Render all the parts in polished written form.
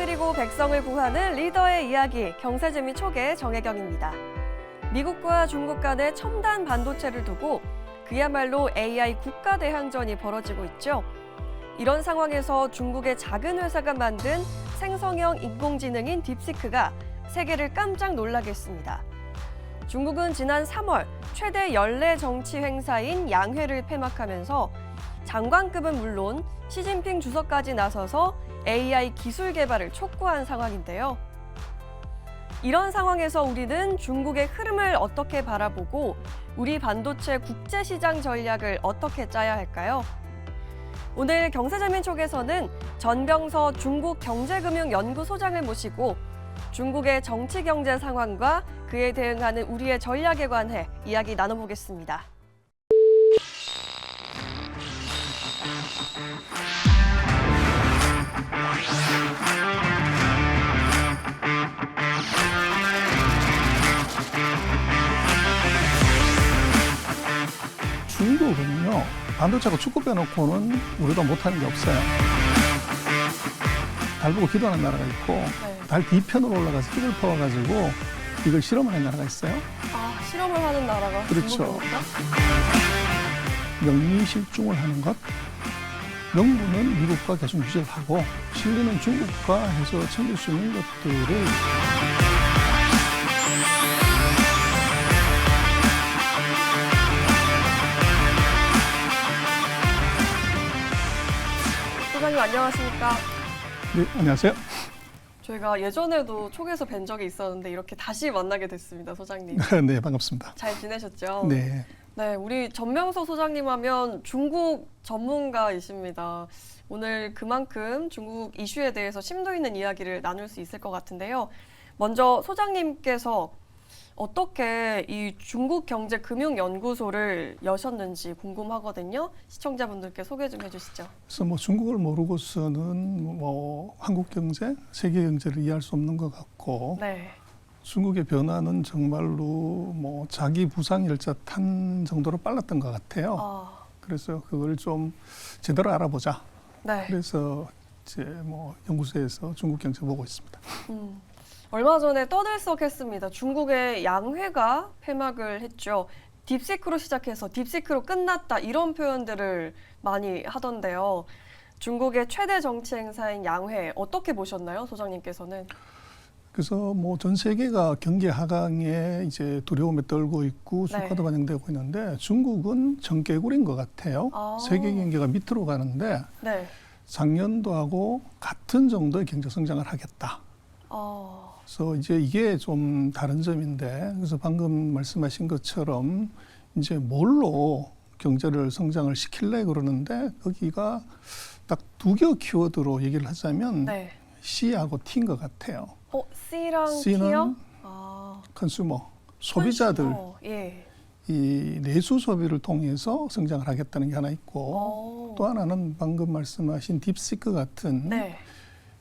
다스리고 백성을 구하는 리더의 이야기, 경제재미 초계 정혜경입니다. 미국과 중국 간의 첨단 반도체를 두고 그야말로 AI 국가 대항전이 벌어지고 있죠. 이런 상황에서 중국의 작은 회사가 만든 생성형 인공지능인 딥시크가 세계를 깜짝 놀라게 했습니다. 중국은 지난 3월 최대 연례 정치 행사인 양회를 폐막하면서 장관급은 물론 시진핑 주석까지 나서서 AI 기술 개발을 촉구한 상황인데요. 이런 상황에서 우리는 중국의 흐름을 어떻게 바라보고 우리 반도체 국제시장 전략을 어떻게 짜야 할까요? 오늘 경제자민 촉에서는 전병서 중국경제금융연구소장을 모시고 중국의 정치-경제 상황과 그에 대응하는 우리의 전략에 관해 이야기 나눠보겠습니다. 중국은요, 반도체가 축구 빼놓고는 우리가 못하는 게 없어요. 달 보고 기도하는 나라가 있고, 달 뒤편으로 올라가서 흙을 퍼와가지고 이걸 실험하는 나라가 있어요. 아, 실험을 하는 나라가 그렇죠. 중국입니까? 영미실중을 하는 것, 명분은 미국과 계속 유지를 하고 실리는 중국과 해서 챙길 수 있는 것들을 소장님 안녕하십니까? 네, 안녕하세요. 저희가 예전에도 촉에서 뵌 적이 있었는데 이렇게 다시 만나게 됐습니다, 소장님. 네, 반갑습니다. 잘 지내셨죠? 네. 네, 우리 전명서 소장님 하면 중국 전문가이십니다. 오늘 그만큼 중국 이슈에 대해서 심도 있는 이야기를 나눌 수 있을 것 같은데요. 먼저 소장님께서 어떻게 이 중국경제금융연구소를 여셨는지 궁금하거든요. 시청자분들께 소개 좀 해주시죠. 그래서 뭐 중국을 모르고서는 뭐 한국 경제, 세계 경제를 이해할 수 없는 것 같고, 네. 중국의 변화는 정말로 뭐 자기 부상일자 탄 정도로 빨랐던 것 같아요. 그래서 그걸 좀 제대로 알아보자. 네. 그래서 이제 뭐 연구소에서 중국 경제 보고 있습니다. 얼마 전에 떠들썩했습니다. 중국의 양회가 폐막을 했죠. 딥시크로 시작해서 딥시크로 끝났다 이런 표현들을 많이 하던데요. 중국의 최대 정치 행사인 양회 어떻게 보셨나요, 소장님께서는? 그래서 뭐 전 세계가 경기 하강에 이제 두려움에 떨고 있고 주가도 반영되고 있는데 중국은 정개구리인 것 같아요. 세계 경기가 밑으로 가는데 네. 작년도하고 같은 정도의 경제 성장을 하겠다. 그래서 이제 이게 좀 다른 점인데, 그래서 방금 말씀하신 것처럼 이제 뭘로 경제를 성장을 시킬래 그러는데 거기가 딱 두 개 키워드로 얘기를 하자면 C하고 T인 것 같아요. C랑 C는 T요? 컨슈머, 소비자들, 예. 이 내수 소비를 통해서 성장을 하겠다는 게 하나 있고, 또 하나는 방금 말씀하신 딥시크 같은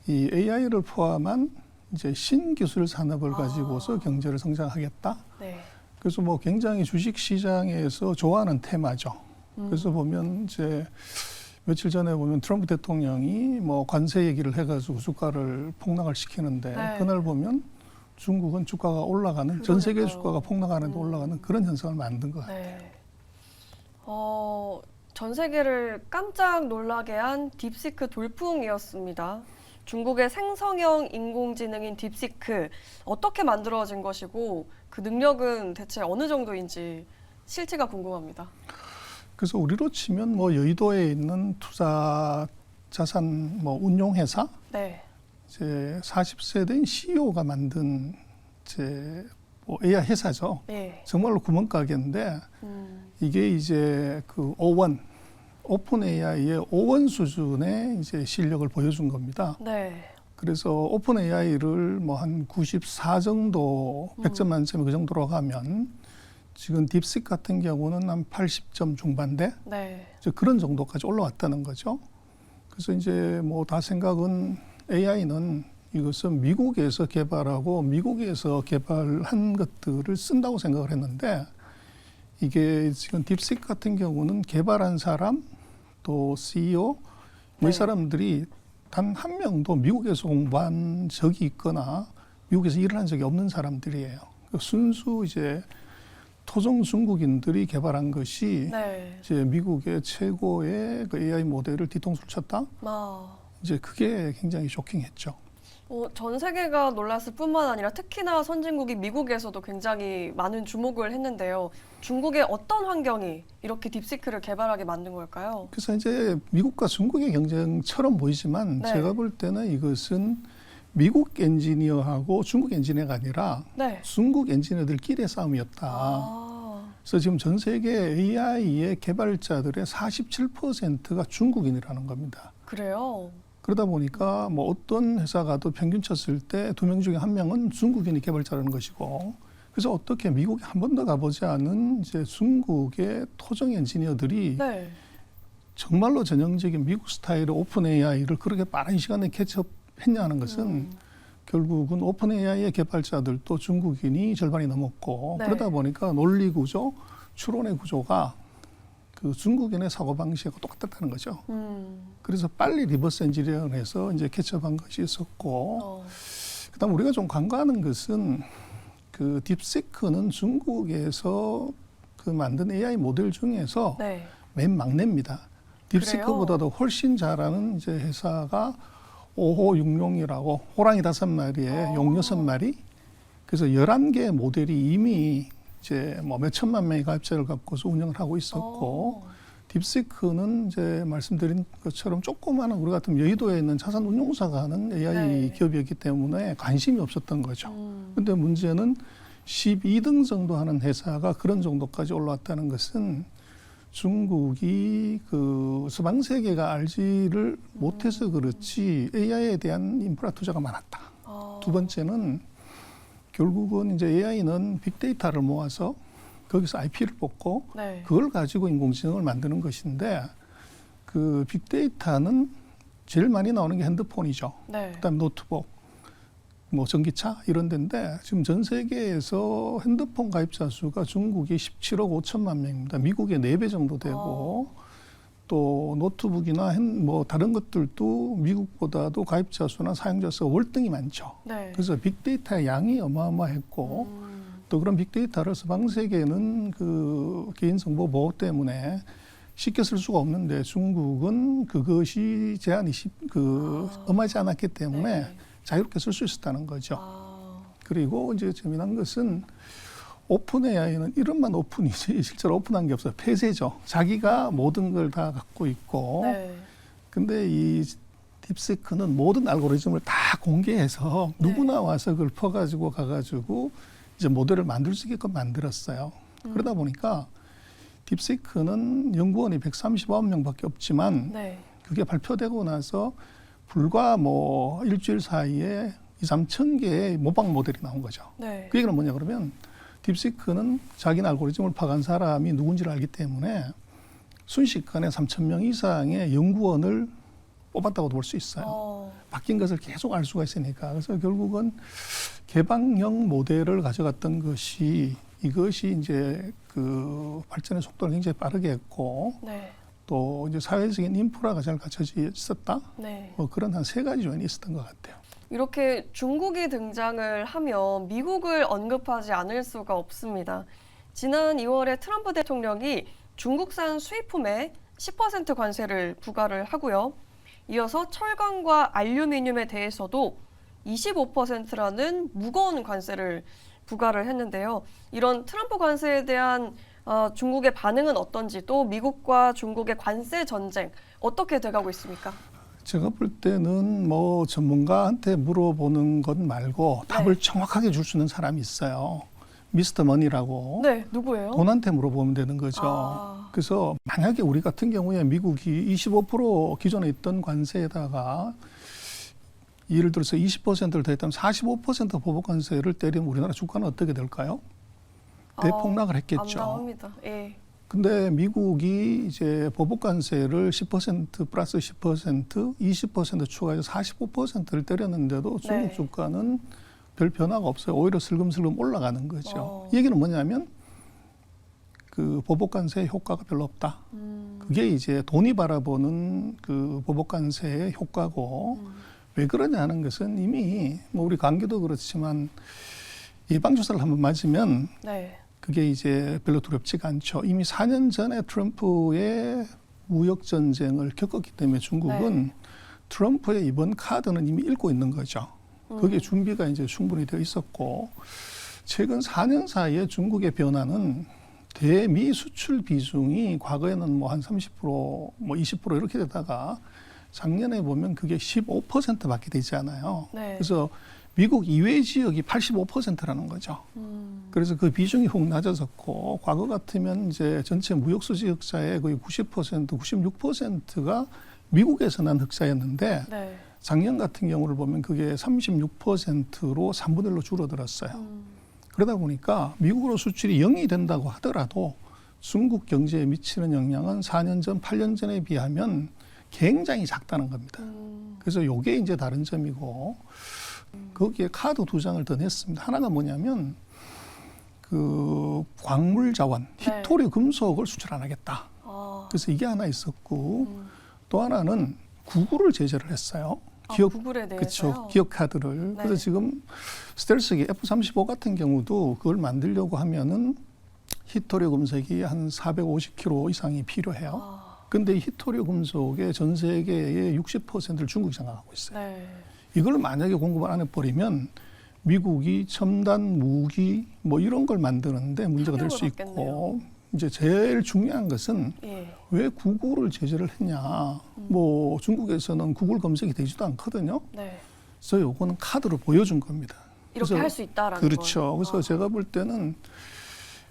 이 AI를 포함한 이제 신기술 산업을 가지고서 경제를 성장하겠다. 그래서 뭐 굉장히 주식 시장에서 좋아하는 테마죠. 그래서 보면 이제 며칠 전에 보면 트럼프 대통령이 뭐 관세 얘기를 해가지고 주가를 폭락을 시키는데 그날 보면 중국은 주가가 올라가는, 전 세계 주가가 폭락하는데 올라가는 그런 현상을 만든 것 같아요. 전 세계를 깜짝 놀라게 한 딥시크 돌풍이었습니다. 중국의 생성형 인공지능인 딥시크 어떻게 만들어진 것이고 그 능력은 대체 어느 정도인지 실체가 궁금합니다. 그래서 우리로 치면 뭐 여의도에 있는 투자 자산 뭐 운용회사, 이제 40세 된 CEO가 만든 이제 뭐 AI 회사죠. 정말로 구멍가게인데 이게 이제 그 오픈 AI의 O1 수준의 이제 실력을 보여준 겁니다. 그래서 오픈 AI를 뭐 한 94 정도, 100점 만점에 그 정도로 가면 지금 딥시크 같은 경우는 한 80점 중반대, 이제 그런 정도까지 올라왔다는 거죠. 그래서 이제 뭐 다 생각은 AI는 이것은 미국에서 개발하고 미국에서 개발한 것들을 쓴다고 생각을 했는데 이게 지금 딥시크 같은 경우는 개발한 사람 또 CEO 이 사람들이 단 한 명도 미국에서 공부한 적이 있거나 미국에서 일을 한 적이 없는 사람들이에요. 순수 이제 토종 중국인들이 개발한 것이 네. 이제 미국의 최고의 그 AI 모델을 뒤통수를 쳤다. 이제 그게 굉장히 쇼킹했죠. 전 세계가 놀랐을 뿐만 아니라 특히나 선진국인 미국에서도 굉장히 많은 주목을 했는데요. 중국의 어떤 환경이 이렇게 딥시크를 개발하게 만든 걸까요? 그래서 이제 미국과 중국의 경쟁처럼 보이지만 네. 제가 볼 때는 이것은 미국 엔지니어하고 중국 엔지니어가 아니라 네. 중국 엔지니어들끼리의 싸움이었다. 그래서 지금 전 세계 AI의 개발자들의 47%가 중국인이라는 겁니다. 그래요? 그러다 보니까 뭐 어떤 회사가 또 평균 쳤을 때 2명 중에 1명은 중국인이 개발자라는 것이고, 그래서 어떻게 미국에 한 번도 가보지 않은 이제 중국의 토종 엔지니어들이 네. 정말로 전형적인 미국 스타일의 오픈 AI를 그렇게 빠른 시간에 캐치업했냐는 것은 결국은 오픈 AI의 개발자들도 중국인이 절반이 넘었고, 네. 그러다 보니까 논리 구조, 추론의 구조가 그 중국인의 사고방식하고 똑같았다는 거죠. 그래서 빨리 리버스 엔지니어링을 해서 이제 캐치업한 것이 있었고, 그다음 우리가 좀 간과하는 것은 그 딥시크는 중국에서 그 만든 AI 모델 중에서 네. 맨 막내입니다. 딥시크보다도 훨씬 잘하는 이제 회사가 오호육룡이라고 호랑이 5마리에 용 6마리. 그래서 11개 모델이 이미 이제 뭐 몇천만 명의 가입자를 갖고서 운영을 하고 있었고, 딥시크는 이제 말씀드린 것처럼 조그마한 우리 같은 여의도에 있는 자산 운용사가 하는 AI 네. 기업이었기 때문에 관심이 없었던 거죠. 근데 문제는 12등 정도 하는 회사가 그런 정도까지 올라왔다는 것은 중국이 그 서방 세계가 알지를 못해서 그렇지 AI에 대한 인프라 투자가 많았다. 두 번째는 결국은 이제 AI는 빅데이터를 모아서 거기서 IP를 뽑고 네. 그걸 가지고 인공지능을 만드는 것인데, 그 빅데이터는 제일 많이 나오는 게 핸드폰이죠. 네. 그다음 노트북, 뭐 전기차 이런 데인데 지금 전 세계에서 핸드폰 가입자 수가 중국이 17억 5천만 명입니다. 미국의 4배 정도 되고, 또 노트북이나 뭐 다른 것들도 미국보다도 가입자 수나 사용자 수가 월등히 많죠. 네. 그래서 빅데이터의 양이 어마어마했고, 또 그런 빅데이터를 서방 세계는 그 개인정보 보호 때문에 쉽게 쓸 수가 없는데 중국은 그것이 제한이 엄하지 않았기 때문에 네. 자유롭게 쓸 수 있었다는 거죠. 그리고 이제 재미난 것은 오픈 AI는 이름만 오픈이지 실제로 오픈한 게 없어요. 폐쇄죠. 자기가 모든 걸 다 갖고 있고, 네. 근데 이 딥시크는 모든 알고리즘을 다 공개해서 누구나 와서 그걸 퍼가지고 가가지고 이제 모델을 만들 수 있게끔 만들었어요. 그러다 보니까 딥시크는 연구원이 139명밖에 없지만 네. 그게 발표되고 나서 불과 뭐 일주일 사이에 2,3천 개의 모방 모델이 나온 거죠. 네. 그 얘기는 뭐냐 그러면 딥시크는 자기는 알고리즘을 파간 사람이 누군지를 알기 때문에 순식간에 3,000명 이상의 연구원을 뽑았다고도 볼 수 있어요. 바뀐 것을 계속 알 수가 있으니까. 그래서 결국은 개방형 모델을 가져갔던 것이 이것이 이제 그 발전의 속도를 굉장히 빠르게 했고, 네. 또 이제 사회적인 인프라가 잘 갖춰져 있었다. 네. 뭐 그런 한 3가지 요인이 있었던 것 같아요. 이렇게 중국이 등장을 하면 미국을 언급하지 않을 수가 없습니다. 지난 2월에 트럼프 대통령이 중국산 수입품에 10% 관세를 부과를 하고요. 이어서 철강과 알루미늄에 대해서도 25%라는 무거운 관세를 부과를 했는데요. 이런 트럼프 관세에 대한 중국의 반응은 어떤지, 또 미국과 중국의 관세 전쟁 어떻게 돼가고 있습니까? 제가 볼 때는 뭐 전문가한테 물어보는 것 말고 답을 정확하게 줄 수 있는 사람이 있어요. 미스터 머니라고. 네, 누구예요? 돈한테 물어보면 되는 거죠. 그래서 만약에 우리 같은 경우에 미국이 25% 기존에 있던 관세에다가 예를 들어서 20%를 더했다면 45% 보복 관세를 때리면 우리나라 주가는 어떻게 될까요? 대폭락을 했겠죠. 안 나옵니다. 예. 근데 미국이 이제 보복 관세를 10% 플러스 10%, 20% 추가해서 45%를 때렸는데도 중국 네. 주가는 별 변화가 없어요. 오히려 슬금슬금 올라가는 거죠. 이 얘기는 뭐냐면 그 보복 관세의 효과가 별로 없다. 그게 이제 돈이 바라보는 그 보복 관세의 효과고 왜 그러냐 하는 것은 이미 뭐 우리 감기도 그렇지만 예방 주사를 한번 맞으면 네. 그게 이제 별로 두렵지가 않죠. 이미 4년 전에 트럼프의 무역 전쟁을 겪었기 때문에 중국은 네. 트럼프의 이번 카드는 이미 읽고 있는 거죠. 그게 준비가 이제 충분히 되어 있었고 최근 4년 사이에 중국의 변화는 대미 수출 비중이 과거에는 뭐 한 30%, 뭐 20% 이렇게 되다가 작년에 보면 그게 15%밖에 되지 않아요. 네. 그래서 미국 이외 지역이 85%라는 거죠. 그래서 그 비중이 훅 낮아졌고 과거 같으면 이제 전체 무역 수지 흑자의 거의 90%, 96%가 미국에서 난 흑자였는데 네. 작년 같은 경우를 보면 그게 36%로 3분의 1로 줄어들었어요. 그러다 보니까 미국으로 수출이 0이 된다고 하더라도 중국 경제에 미치는 영향은 4년 전, 8년 전에 비하면 굉장히 작다는 겁니다. 그래서 이게 이제 다른 점이고 거기에 카드 2장을 더 냈습니다. 하나가 뭐냐면 그 광물 자원, 히토리 금속을 수출 안 하겠다. 그래서 이게 하나 있었고 또 하나는 구글을 제재를 했어요. 기업, 구글에 대해서요? 그렇죠. 기업 카드를. 그래서 지금 스텔스기 F-35 같은 경우도 그걸 만들려고 하면은 히토리 금속이 한 450kg 이상이 필요해요. 근데 히토리 금속의 전 세계의 60%를 중국이 장악하고 있어요. 네. 이걸 만약에 공급을 안 해버리면 미국이 첨단 무기 뭐 이런 걸 만드는데 문제가 될 수 있고 이제 제일 중요한 것은 왜 구글을 제재를 했냐. 뭐 중국에서는 구글 검색이 되지도 않거든요. 네. 그래서 요거는 카드로 보여준 겁니다. 이렇게 할 수 있다라는 그렇죠. 그래서 제가 볼 때는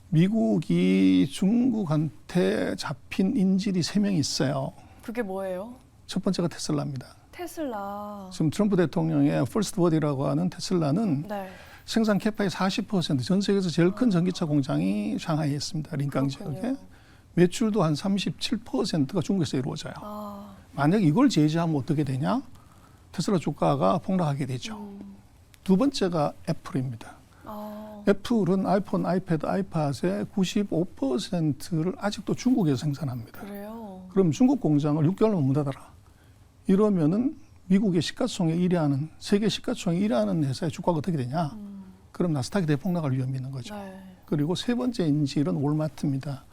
미국이 중국한테 잡힌 인질이 3명 있어요. 그게 뭐예요? 첫 번째가 테슬라입니다. 테슬라. 지금 트럼프 대통령의 퍼스트 워디라고 하는 테슬라는 생산 캐파의 40%, 전 세계에서 제일 큰 전기차 공장이 상하이에 있습니다. 린강 지역에. 매출도 한 37%가 중국에서 이루어져요. 만약 이걸 제재하면 어떻게 되냐? 테슬라 주가가 폭락하게 되죠. 두 번째가 애플입니다. 애플은 아이폰, 아이패드, 아이팟의 95%를 아직도 중국에서 생산합니다. 그래요? 그럼 중국 공장을 6개월만 문 닫아라. 이러면은 미국의 시가총액 1위하는, 세계 시가총액 1위하는 회사의 주가가 어떻게 되냐? 그럼 나스닥이 대폭락할 위험이 있는 거죠. 그리고 세 번째 인질은 월마트입니다.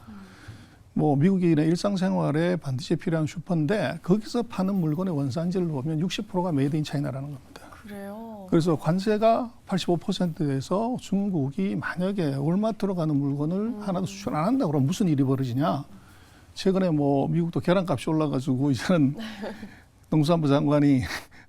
뭐 미국인의 일상생활에 반드시 필요한 슈퍼인데 거기서 파는 물건의 원산지를 보면 60%가 메이드 인 차이나라는 겁니다. 그래요? 그래서 관세가 85%에서 중국이 만약에 월마트로 가는 물건을 하나도 수출 안 한다 그러면 무슨 일이 벌어지냐? 최근에 뭐 미국도 계란값이 올라가지고 이제는 농수산부 장관이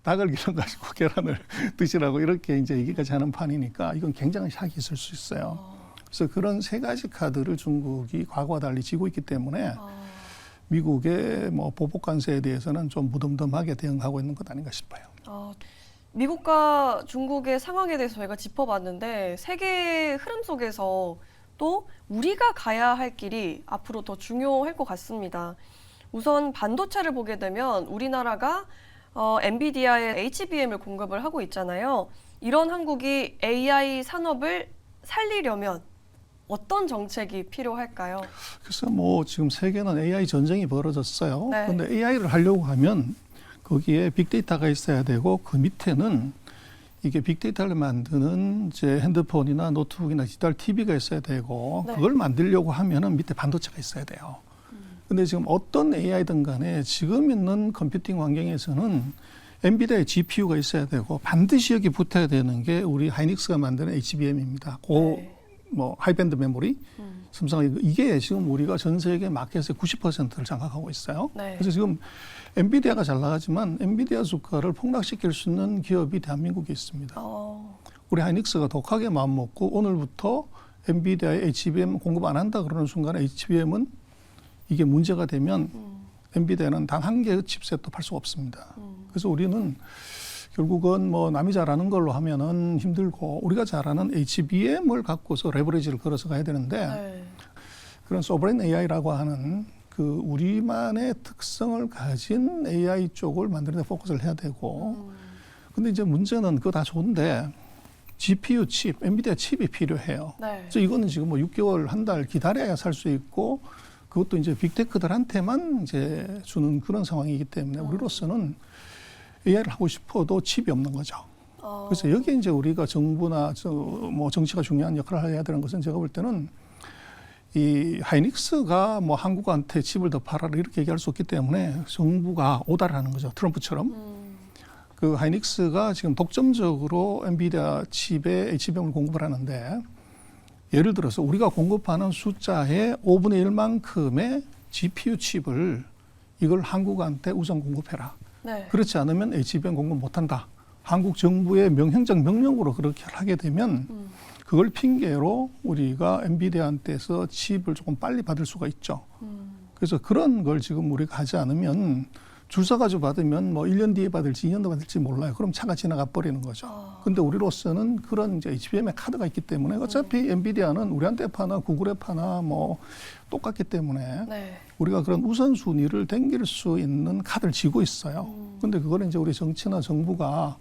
닭을 기름가지고 계란을 드시라고 이렇게 이제 얘기까지 하는 판이니까 이건 굉장한 샥이 있을 수 있어요. 그래서 그런 3가지 카드를 중국이 과거와 달리 쥐고 있기 때문에 미국의 뭐 보복 관세에 대해서는 좀 무덤덤하게 대응하고 있는 것 아닌가 싶어요. 미국과 중국의 상황에 대해서 저희가 짚어봤는데 세계의 흐름 속에서 또 우리가 가야 할 길이 앞으로 더 중요할 것 같습니다. 우선 반도체를 보게 되면 우리나라가 엔비디아의 HBM을 공급을 하고 있잖아요. 이런 한국이 AI 산업을 살리려면 어떤 정책이 필요할까요? 그래서 뭐 지금 세계는 AI 전쟁이 벌어졌어요. 네. 그런데 AI를 하려고 하면 거기에 빅데이터가 있어야 되고 그 밑에는 이게 빅데이터를 만드는 이제 핸드폰이나 노트북이나 디지털 TV가 있어야 되고 그걸 만들려고 하면은 밑에 반도체가 있어야 돼요. 근데 지금 어떤 AI든 간에 지금 있는 컴퓨팅 환경에서는 엔비디아의 GPU가 있어야 되고 반드시 여기 붙어야 되는 게 우리 하이닉스가 만드는 HBM입니다. 뭐 하이밴드 메모리, 삼성 이게 지금 우리가 전 세계 마켓의 90%를 장악하고 있어요. 그래서 지금 엔비디아가 잘 나가지만 엔비디아 주가를 폭락시킬 수 있는 기업이 대한민국에 있습니다. 우리 하이닉스가 독하게 마음먹고 오늘부터 엔비디아의 HBM 공급 안 한다 그러는 순간에 HBM은 이게 문제가 되면 엔비디아는 단 한 개의 칩셋도 팔 수가 없습니다. 그래서 우리는 결국은 뭐 남이 잘하는 걸로 하면은 힘들고 우리가 잘하는 HBM을 갖고서 레버리지를 걸어서 가야 되는데 그런 소브레인 AI라고 하는 그 우리만의 특성을 가진 AI 쪽을 만드는 데 포커스를 해야 되고 근데 이제 문제는 그거 다 좋은데 GPU 칩, 엔비디아 칩이 필요해요. 그래서 이거는 지금 뭐 6개월, 한 달 기다려야 살 수 있고 그것도 이제 빅테크들한테만 이제 주는 그런 상황이기 때문에 우리로서는 AI를 하고 싶어도 칩이 없는 거죠. 그래서 여기에 이제 우리가 정부나 뭐 정치가 중요한 역할을 해야 되는 것은 제가 볼 때는 이 하이닉스가 뭐 한국한테 칩을 더 팔아라 이렇게 얘기할 수 없기 때문에 정부가 오다라는 거죠. 트럼프처럼. 그 하이닉스가 지금 독점적으로 엔비디아 칩에 HBM을 공급을 하는데 예를 들어서 우리가 공급하는 숫자의 5분의 1만큼의 GPU 칩을 이걸 한국한테 우선 공급해라. 네. 그렇지 않으면 HBM 공급 못한다. 한국 정부의 행정 명령으로 그렇게 하게 되면 그걸 핑계로 우리가 엔비디아한테서 칩을 조금 빨리 받을 수가 있죠. 그래서 그런 걸 지금 우리가 하지 않으면 줄 서가지고 받으면 뭐 1년 뒤에 받을지 2년 뒤에 받을지 몰라요. 그럼 차가 지나가 버리는 거죠. 근데 우리로서는 그런 이제 HBM의 카드가 있기 때문에 어차피 엔비디아는 우리한테 파나 구글에 파나 뭐 똑같기 때문에 네. 우리가 그런 우선순위를 당길 수 있는 카드를 쥐고 있어요. 근데 그거는 이제 우리 정치나 정부가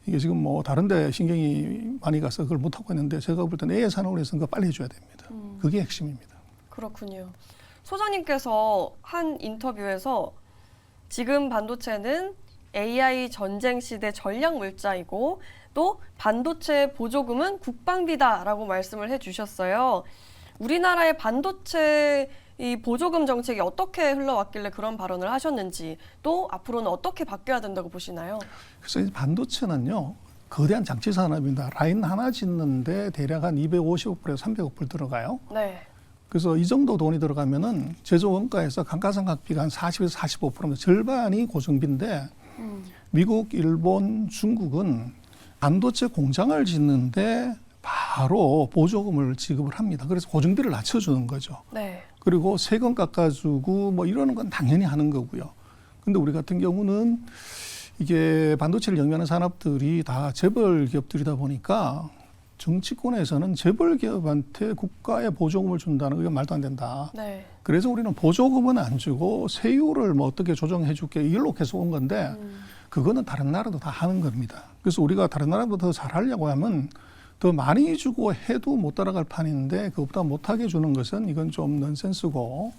이게 지금 뭐 다른 데 신경이 많이 가서 그걸 못하고 있는데 제가 볼 때는 AI 산업을 해서 그거 빨리 해줘야 됩니다. 그게 핵심입니다. 그렇군요. 소장님께서 한 인터뷰에서 지금 반도체는 AI 전쟁 시대 전략 물자이고 또 반도체 보조금은 국방비다라고 말씀을 해주셨어요. 우리나라의 반도체 이 보조금 정책이 어떻게 흘러왔길래 그런 발언을 하셨는지 또 앞으로는 어떻게 바뀌어야 된다고 보시나요? 그래서 이 반도체는요. 거대한 장치 산업입니다. 라인 하나 짓는데 대략 한 250억 불에서 300억 불 들어가요. 네. 그래서 이 정도 돈이 들어가면은 제조 원가에서 감가상각비가 한 40에서 45%입니다. 절반이 고정비인데 미국, 일본, 중국은 반도체 공장을 짓는데 바로 보조금을 지급을 합니다. 그래서 고정비를 낮춰주는 거죠. 네. 그리고 세금 깎아주고 뭐 이러는 건 당연히 하는 거고요. 근데 우리 같은 경우는 이게 반도체를 영위하는 산업들이 다 재벌 기업들이다 보니까 정치권에서는 재벌 기업한테 국가의 보조금을 준다는 건 말도 안 된다. 네. 그래서 우리는 보조금은 안 주고 세율을 뭐 어떻게 조정해 줄게 이걸로 계속 온 건데 그거는 다른 나라도 다 하는 겁니다. 그래서 우리가 다른 나라보다 더 잘하려고 하면 더 많이 주고 해도 못 따라갈 판인데 그것보다 못하게 주는 것은 이건 좀 넌센스고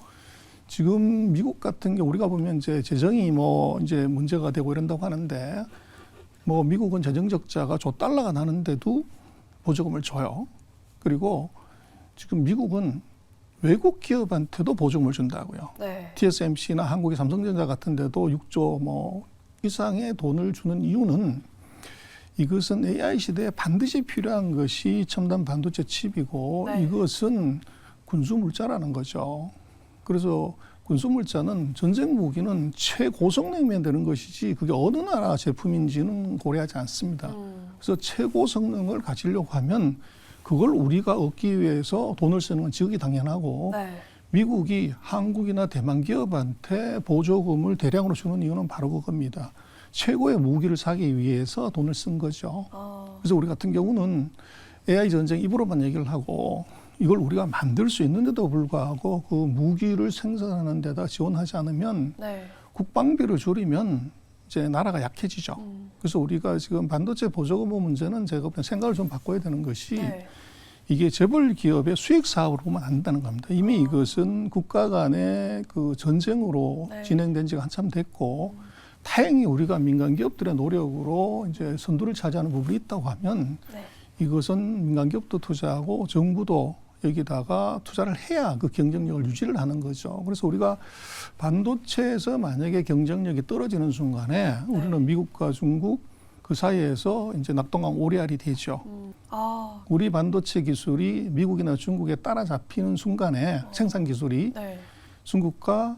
지금 미국 같은 경우 우리가 보면 이제 재정이 뭐 이제 문제가 되고 이런다고 하는데 뭐 미국은 재정 적자가 $1달러가 나는데도 보조금을 줘요. 그리고 지금 미국은 외국 기업한테도 보조금을 준다고요. 네. TSMC나 한국의 삼성전자 같은 데도 6조 뭐 이상의 돈을 주는 이유는 이것은 AI 시대에 반드시 필요한 것이 첨단 반도체 칩이고 네. 이것은 군수물자라는 거죠. 그래서 군수물자는 전쟁 무기는 최고성능이면 되는 것이지 그게 어느 나라 제품인지는 고려하지 않습니다. 그래서 최고 성능을 가지려고 하면 그걸 우리가 얻기 위해서 돈을 쓰는 건 지극히 당연하고 네. 미국이 한국이나 대만 기업한테 보조금을 대량으로 주는 이유는 바로 그겁니다. 최고의 무기를 사기 위해서 돈을 쓴 거죠. 그래서 우리 같은 경우는 AI 전쟁 입으로만 얘기를 하고 이걸 우리가 만들 수 있는데도 불구하고 그 무기를 생산하는 데다 지원하지 않으면 네. 국방비를 줄이면 이제 나라가 약해지죠. 그래서 우리가 지금 반도체 보조금 문제는 제가 생각을 좀 바꿔야 되는 것이 네. 이게 재벌 기업의 수익 사업으로 보면 안 된다는 겁니다. 이미 이것은 국가 간의 그 전쟁으로 네. 진행된 지가 한참 됐고 다행히 우리가 민간 기업들의 노력으로 이제 선두를 차지하는 부분이 있다고 하면 네. 이것은 민간 기업도 투자하고 정부도 여기다가 투자를 해야 그 경쟁력을 유지를 하는 거죠. 그래서 우리가 반도체에서 만약에 경쟁력이 떨어지는 순간에 네. 우리는 미국과 중국 그 사이에서 이제 낙동강 오리알이 되죠. 우리 반도체 기술이 미국이나 중국에 따라잡히는 순간에 생산 기술이 네. 중국과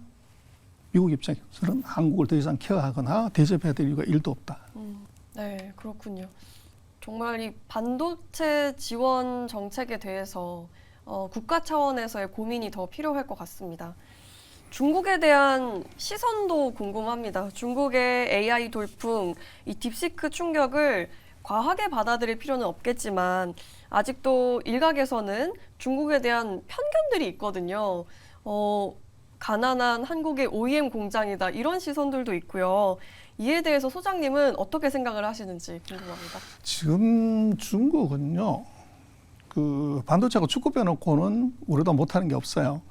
미국 입장에서는 한국을 더 이상 케어하거나 대접해야 될 이유가 1도 없다. 네, 그렇군요. 정말 이 반도체 지원 정책에 대해서 국가 차원에서의 고민이 더 필요할 것 같습니다. 중국에 대한 시선도 궁금합니다. 중국의 AI 돌풍, 이 딥시크 충격을 과하게 받아들일 필요는 없겠지만 아직도 일각에서는 중국에 대한 편견들이 있거든요. 가난한 한국의 OEM 공장이다 이런 시선들도 있고요. 이에 대해서 소장님은 어떻게 생각을 하시는지 궁금합니다. 지금 중국은요. 그 반도체하고 축구 빼놓고는 우리도 못하는 게 없어요.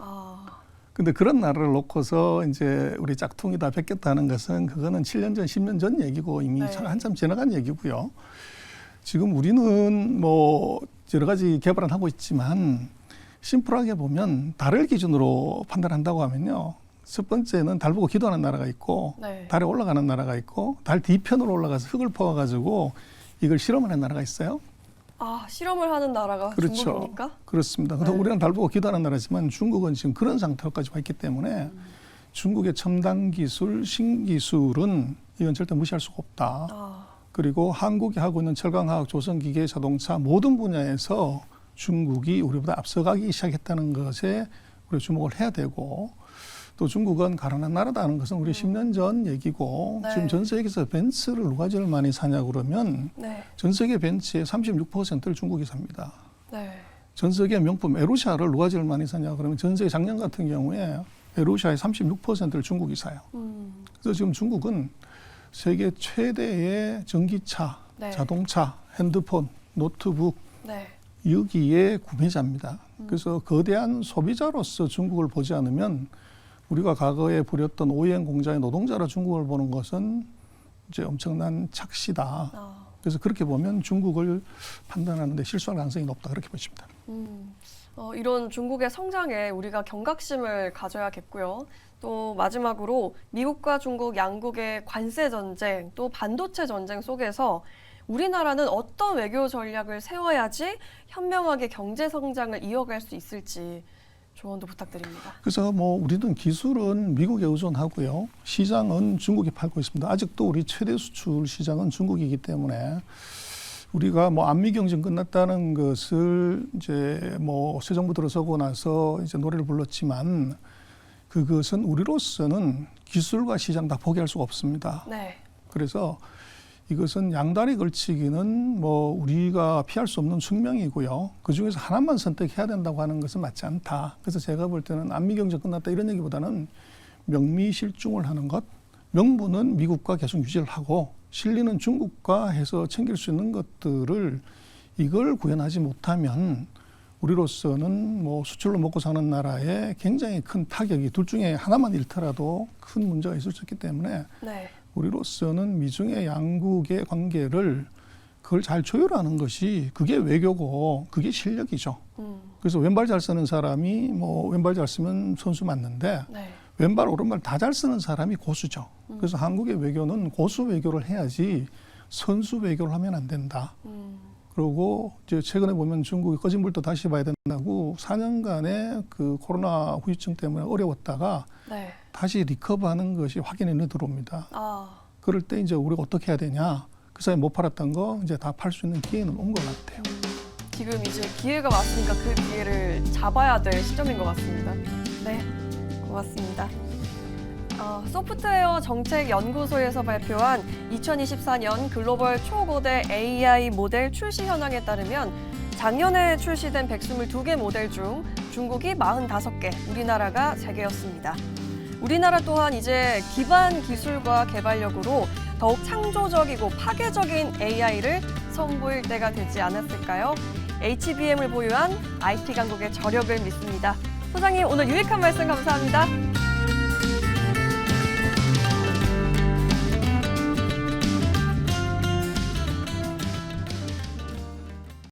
근데 그런 나라를 놓고서 이제 우리 짝퉁이 다 뺏겼다는 것은 그거는 7년 전, 10년 전 얘기고 이미 한참 지나간 얘기고요. 지금 우리는 뭐 여러 가지 개발을 하고 있지만 심플하게 보면 달을 기준으로 판단한다고 하면요. 첫 번째는 달 보고 기도하는 나라가 있고 달에 올라가는 나라가 있고 달 뒤편으로 올라가서 흙을 퍼와가지고 이걸 실험하는 나라가 있어요. 아, 실험을 하는 나라가 그렇죠. 중국입니까? 그렇습니다. 근데 우리는 달 보고 기도하는 나라지만 중국은 지금 그런 상태로까지 와 있기 때문에 중국의 첨단 기술, 신기술은 이건 절대 무시할 수가 없다. 그리고 한국이 하고 있는 철강화학, 조선기계, 자동차 모든 분야에서 중국이 우리보다 앞서가기 시작했다는 것에 우리 주목을 해야 되고 또 중국은 가난한 나라다는 것은 우리 10년 전 얘기고 지금 전 세계에서 벤츠를 누가 제일 많이 사냐 그러면 전 세계 벤츠의 36%를 중국이 삽니다. 전 세계 명품 에루샤를 누가 제일 많이 사냐 그러면 전 세계 작년 같은 경우에 에루샤의 36%를 중국이 사요. 그래서 지금 중국은 세계 최대의 전기차, 자동차, 핸드폰, 노트북 여기에 구매자입니다. 그래서 거대한 소비자로서 중국을 보지 않으면 우리가 과거에 부렸던 OEM 공장의 노동자로 중국을 보는 것은 이제 엄청난 착시다. 그래서 그렇게 보면 중국을 판단하는데 실수할 가능성이 높다. 그렇게 보십니다. 이런 중국의 성장에 우리가 경각심을 가져야겠고요. 또 마지막으로 미국과 중국 양국의 관세 전쟁, 또 반도체 전쟁 속에서 우리나라는 어떤 외교 전략을 세워야지 현명하게 경제 성장을 이어갈 수 있을지 조언도 부탁드립니다. 그래서 뭐 우리는 기술은 미국에 의존하고요. 시장은 중국이 팔고 있습니다. 아직도 우리 최대 수출 시장은 중국이기 때문에 우리가 뭐 안미 경쟁 끝났다는 것을 이제 뭐 새 정부 들어서고 나서 이제 노래를 불렀지만 그것은 우리로서는 기술과 시장 다 포기할 수가 없습니다. 그래서 이것은 양다리 걸치기는 뭐 우리가 피할 수 없는 숙명이고요. 그중에서 하나만 선택해야 된다고 하는 것은 맞지 않다. 그래서 제가 볼 때는 안미 경쟁 끝났다 이런 얘기보다는 명미실중을 하는 것, 명분은 미국과 계속 유지를 하고 실리는 중국과 해서 챙길 수 있는 것들을 이걸 구현하지 못하면 우리로서는 뭐 수출로 먹고 사는 나라에 굉장히 큰 타격이 둘 중에 하나만 잃더라도 큰 문제가 있을 수 있기 때문에 우리로서는 미중의 양국의 관계를 그걸 잘 조율하는 것이 그게 외교고 그게 실력이죠. 그래서 왼발 잘 쓰는 사람이 뭐 왼발 잘 쓰면 선수 맞는데 왼발 오른발 다 잘 쓰는 사람이 고수죠. 그래서 한국의 외교는 고수 외교를 해야지 선수 외교를 하면 안 된다. 그리고 이제 최근에 보면 중국이 꺼진 불도 다시 봐야 된다고 4년간의 그 코로나 후유증 때문에 어려웠다가 다시 리커버하는 것이 확인이 눈에 들어옵니다. 그럴 때 이제 우리가 어떻게 해야 되냐? 그 사이에 못 팔았던 거 이제 다 팔 수 있는 기회는 온 것 같아요. 지금 이제 기회가 왔으니까 그 기회를 잡아야 될 시점인 것 같습니다. 네, 고맙습니다. 소프트웨어 정책연구소에서 발표한 2024년 글로벌 초고대 AI 모델 출시 현황에 따르면 작년에 출시된 122개 모델 중 중국이 45개, 우리나라가 3개였습니다. 우리나라 또한 이제 기반 기술과 개발력으로 더욱 창조적이고 파괴적인 AI를 선보일 때가 되지 않았을까요? HBM을 보유한 IT 강국의 저력을 믿습니다. 소장님, 오늘 유익한 말씀 감사합니다.